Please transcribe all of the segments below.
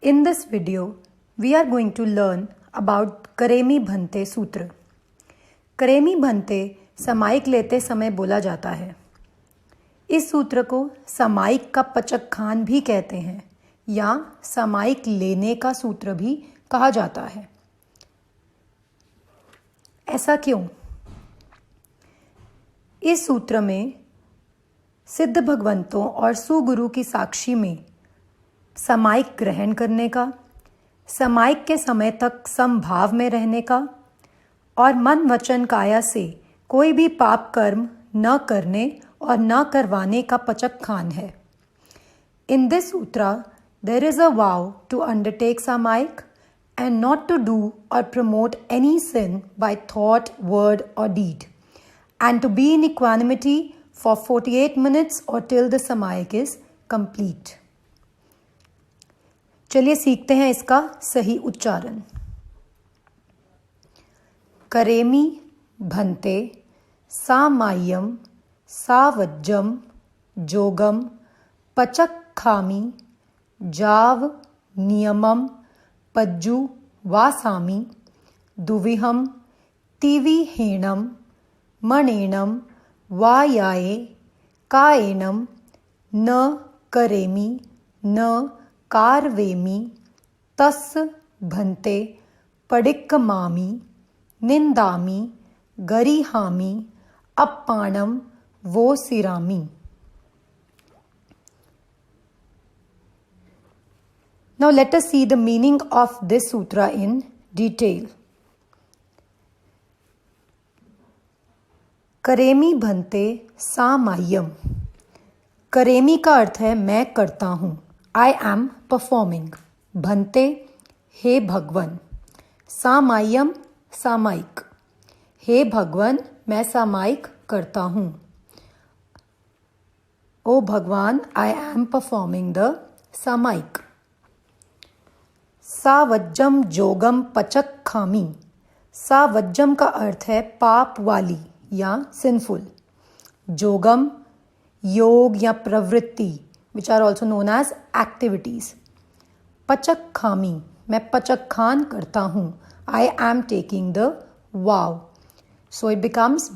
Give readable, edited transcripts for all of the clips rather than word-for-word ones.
In this video, we are going to learn about करेमी भन्ते सूत्र. करेमी भन्ते समाइक लेते समय बोला जाता है. इस सूत्र को समाइक का पचक खान भी कहते हैं या समाइक लेने का सूत्र भी कहा जाता है. ऐसा क्यों? इस सूत्र में सिद्ध भगवंतों और सुगुरु की साक्षी में समाइक ग्रहण करने का, समाइक के समय तक समभाव में रहने का और मन वचन काया से कोई भी पाप कर्म न करने और न करवाने का पचक खान है. In this sutra, there is a vow to undertake समाइक and not to do or promote any sin by thought, word or deed, and to be in equanimity for 48 minutes or till the समाइक is complete. चलिए सीखते हैं इसका सही उच्चारण. करेमी भन्ते सामाय्यम सावज्जम जोगम पचक्खामि जाव नियमम पज्जु वासामि दुविहम तिविहेणम मणेणम वायाये कायेनम न करेमि न कारवेमि तस् भन्ते पडिक्कमामि निंदामि गरिहामि अप्पाणम वो सिरामि. Now let us see the meaning of this sutra in detail. करेमी भन्ते सामाय्यम. करेमी का अर्थ है मैं करता हूँ. I am performing. भन्ते हे भगवन. सामाय्यम सामाइक. हे भगवन मैं सामाइक करता हूँ. ओ भगवान, I am performing the सामाइक. सावज्जम जोगम पचक्खामि. सावज्जम का अर्थ है पाप वाली या सिंफुल. जोगम योग या प्रवृत्ति, which are also known as activities. पचक्खामि मैं पचक्खान करता हूँ. I am taking the vow. So it becomes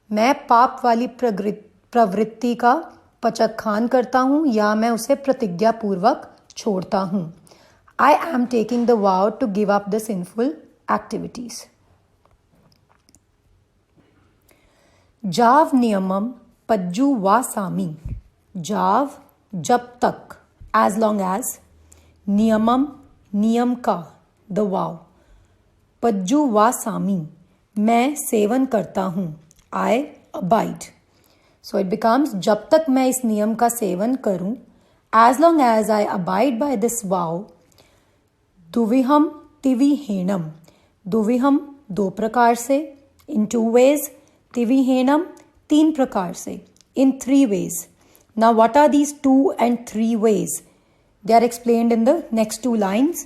मैं पाप वाली प्रवृत्ति का पचक्खान करता हूँ या मैं उसे प्रतिज्ञा पूर्वक छोड़ता हूँ. I am taking the vow to give up the sinful activities. जाव नियमम पज्जु वासामि. जाव जब तक, as long as, नियमम नियम का, the vow, पज्जु वासामि मैं सेवन करता हूँ, I abide. So it becomes जब तक मैं इस नियम का सेवन करूँ, as long as I abide by this vow. दुविहम तिविहेणम. दुविहम दो प्रकार से, in 2 ways. तिविहेणम 3 प्रकार से, in 3 ways. Now what are these 2 and 3 ways? They are explained in the next 2 lines.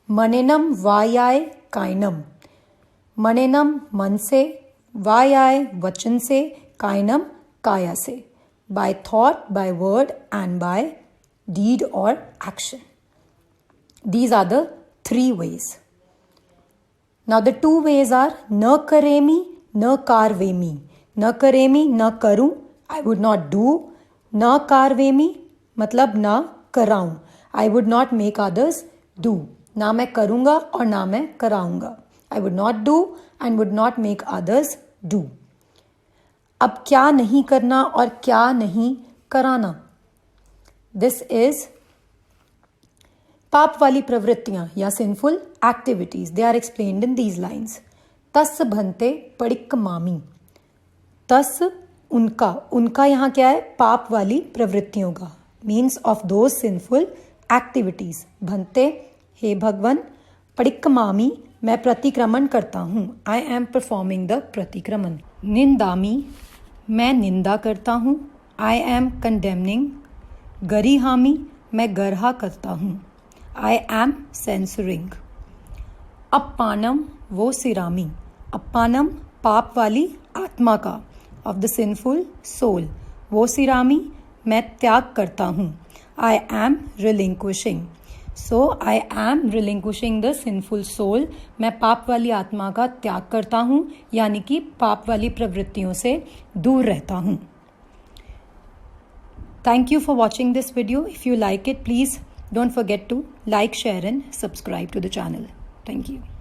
मनेनम वायाय कायनम. मनेनम मन से, वायाय वचन से, कायनम काया से. By thought, by word and by deed or action. These are the 3 ways. Now the 2 ways are न करेमि न कारवेमि. न करेमि न करूं, I would not do. न कारवेमि मतलब ना कराऊं, I would not make others do. ना मैं करूंगा और ना मैं कराऊंगा. I would not do and would not make others do. अब क्या नहीं करना और क्या नहीं कराना. This is पाप वाली प्रवृत्तियां या sinful activities. They are explained in these lines. तस् भन्ते पडिक्कमामि. तस् उनका, उनका यहाँ क्या है, पाप वाली प्रवृत्तियों का, means of those sinful activities. भन्ते हे भगवन. पडिक्कमामि मैं प्रतिक्रमण करता हूँ, आई एम परफॉर्मिंग द प्रतिक्रमण. निंदामि मैं निंदा करता हूँ, आई एम कंडेमनिंग. गरिहामि मैं गर्हा करता हूँ, आई एम सेंसरिंग. अप्पानम वो सिरामि. अप्पानम पाप वाली आत्मा का, of the sinful soul. वो सिरामी मैं त्याग करता हूँ, I am relinquishing. So I am relinquishing the sinful soul. मैं पाप वाली आत्मा का त्याग करता हूँ, यानी कि पाप वाली प्रवृत्तियों से दूर रहता हूँ. Thank you for watching this video. If you like it, please don't forget to like, share and subscribe to the channel. Thank you.